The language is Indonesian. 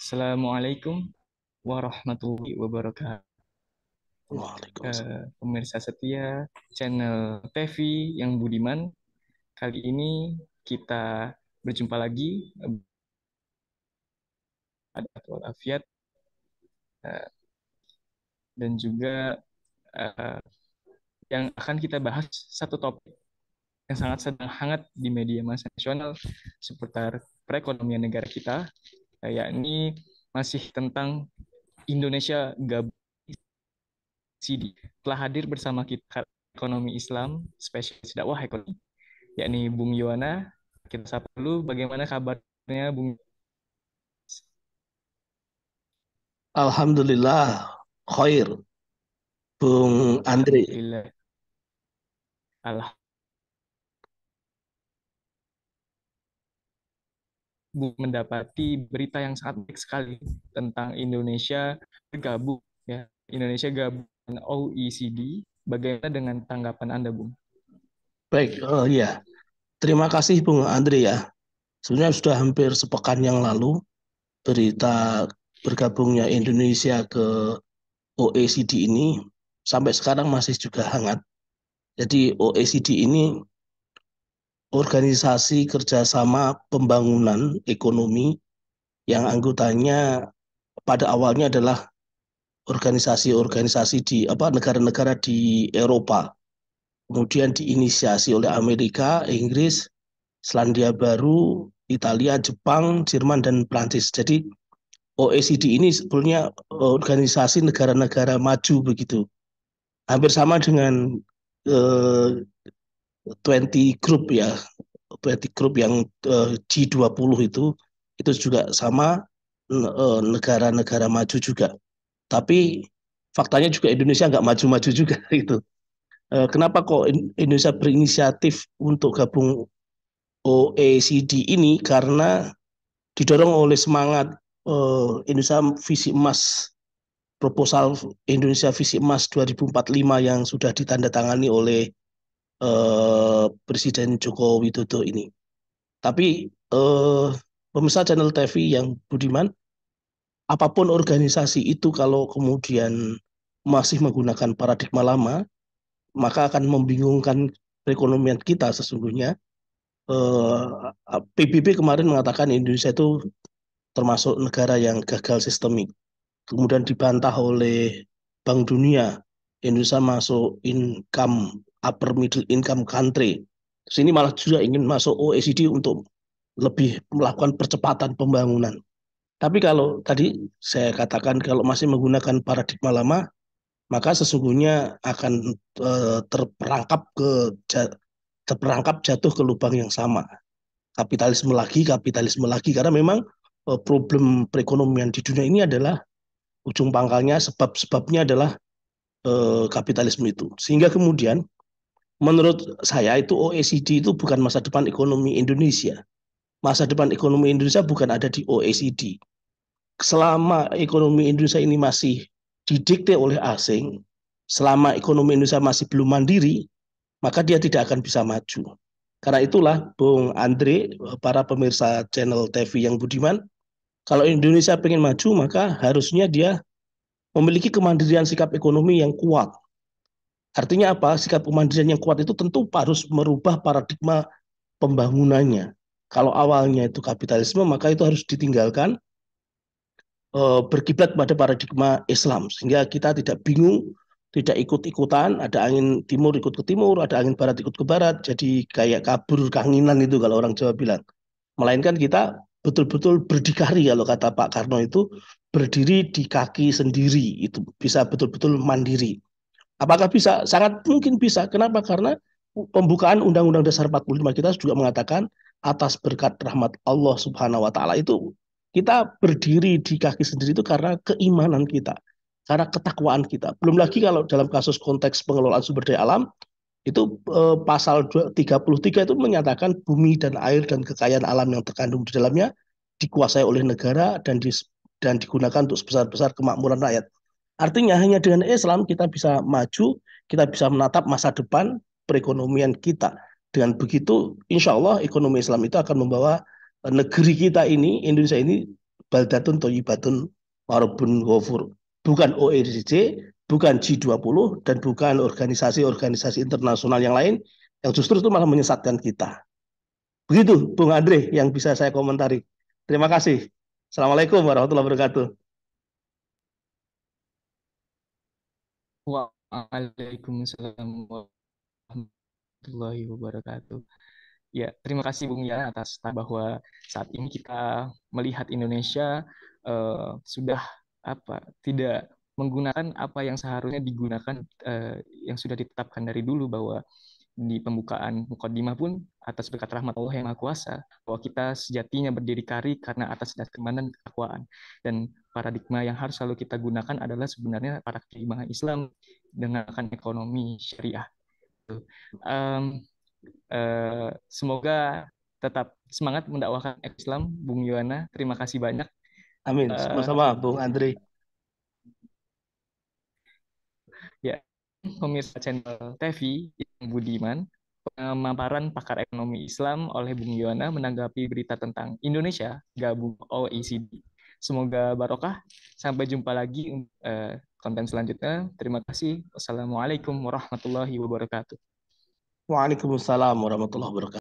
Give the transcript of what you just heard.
Assalamualaikum warahmatullahi wabarakatuh. Waalaikumsalam. Pemirsa setia channel TV yang budiman, kali ini kita berjumpa lagi ada walafiat eh, dan juga eh, yang akan kita bahas satu topik yang sangat sedang hangat di media massa nasional seputar perekonomian negara kita, yakni masih tentang Indonesia gabung CD. Telah hadir bersama kita ekonomi Islam, spesialis dakwah ekonomi, yakni Bung Yuwana. Kita sapa dulu bagaimana kabarnya Bung. Alhamdulillah, khair, Bung Andre. Alhamdulillah. Allah mendapati berita yang sangat baik sekali tentang Indonesia bergabung, ya. Indonesia gabung dengan OECD. Bagaimana dengan tanggapan Anda, Bung? Baik, ya. Terima kasih Bung Andre ya. Sebenarnya sudah hampir sepekan yang lalu berita bergabungnya Indonesia ke OECD ini sampai sekarang masih juga hangat. Jadi OECD ini organisasi kerjasama pembangunan ekonomi yang anggotanya pada awalnya adalah organisasi-organisasi di negara-negara di Eropa. Kemudian diinisiasi oleh Amerika, Inggris, Selandia Baru, Italia, Jepang, Jerman, dan Prancis. Jadi OECD ini sebetulnya organisasi negara-negara maju begitu. Hampir sama dengan eh, 20 Group ya, 20 Group yang G20 itu juga sama negara-negara maju juga. Tapi faktanya juga Indonesia nggak maju-maju juga gitu. Kenapa kok Indonesia berinisiatif untuk gabung OECD ini? Karena didorong oleh semangat Indonesia Visi Emas, proposal Indonesia Visi Emas 2045 yang sudah ditandatangani oleh Presiden Joko Widodo ini. Tapi pemirsa channel TV yang budiman, apapun organisasi itu kalau kemudian masih menggunakan paradigma lama, maka akan membingungkan perekonomian kita sesungguhnya. PBB kemarin mengatakan Indonesia itu termasuk negara yang gagal sistemik. Kemudian dibantah oleh Bank Dunia, Indonesia masuk upper middle income country. Sini malah juga ingin masuk OECD untuk lebih melakukan percepatan pembangunan. Tapi kalau tadi saya katakan kalau masih menggunakan paradigma lama, maka sesungguhnya akan terperangkap jatuh ke lubang yang sama. Kapitalisme lagi, karena memang problem perekonomian di dunia ini adalah ujung pangkalnya, sebabnya adalah kapitalisme itu. Sehingga kemudian menurut saya itu OECD itu bukan masa depan ekonomi Indonesia. Masa depan ekonomi Indonesia bukan ada di OECD. Selama ekonomi Indonesia ini masih didikte oleh asing, selama ekonomi Indonesia masih belum mandiri, maka dia tidak akan bisa maju. Karena itulah, Bung Andre, para pemirsa channel TV yang budiman, kalau Indonesia pengen maju, maka harusnya dia memiliki kemandirian sikap ekonomi yang kuat. Artinya apa? Sikap kemandirian yang kuat itu tentu harus merubah paradigma pembangunannya. Kalau awalnya itu kapitalisme, maka itu harus ditinggalkan, berkiblat pada paradigma Islam, sehingga kita tidak bingung, tidak ikut-ikutan, ada angin timur ikut ke timur, ada angin barat ikut ke barat, jadi kayak kabur kanginan itu kalau orang Jawa bilang. Melainkan kita betul-betul berdikari, kalau kata Pak Karno itu, berdiri di kaki sendiri, itu bisa betul-betul mandiri. Apakah bisa? Sangat mungkin bisa. Kenapa? Karena pembukaan Undang-Undang Dasar 45 kita juga mengatakan atas berkat rahmat Allah Subhanahu wa taala itu kita berdiri di kaki sendiri itu karena keimanan kita, karena ketakwaan kita. Belum lagi kalau dalam kasus konteks pengelolaan sumber daya alam itu pasal 33 itu menyatakan bumi dan air dan kekayaan alam yang terkandung di dalamnya dikuasai oleh negara dan digunakan untuk sebesar-besar kemakmuran rakyat. Artinya hanya dengan Islam kita bisa maju, kita bisa menatap masa depan perekonomian kita. Dengan begitu, insya Allah ekonomi Islam itu akan membawa negeri kita ini, Indonesia ini, baldatun thayyibatun wa rabbun ghafur. Bukan OECD, bukan G20, dan bukan organisasi-organisasi internasional yang lain yang justru itu malah menyesatkan kita. Begitu, Bung Andre, yang bisa saya komentari. Terima kasih. Assalamualaikum warahmatullahi wabarakatuh. Waalaikumsalam warahmatullahi wabarakatuh. Ya, terima kasih Bung ya atas bahwa saat ini kita melihat Indonesia sudah tidak menggunakan apa yang seharusnya digunakan, yang sudah ditetapkan dari dulu, bahwa di pembukaan mukadimah pun atas berkat rahmat Allah yang Maha Kuasa bahwa kita sejatinya berdiri kari karena atas dasar keimanan dan ketakwaan, dan paradigma yang harus selalu kita gunakan adalah sebenarnya paradigma Islam dengan ekonomi syariah. Um, Semoga tetap semangat mendakwahkan Islam, Bung Yuwana. Terima kasih banyak. Amin. Uh, Sama-sama, Bung Andre. ya, pemirsa channel TV yang budiman, pemaparan pakar ekonomi Islam oleh Bung Yuwana menanggapi berita tentang Indonesia gabung OECD. Semoga barokah. Sampai jumpa lagi konten selanjutnya. Terima kasih. Wassalamualaikum warahmatullahi wabarakatuh. Waalaikumsalam warahmatullahi wabarakatuh.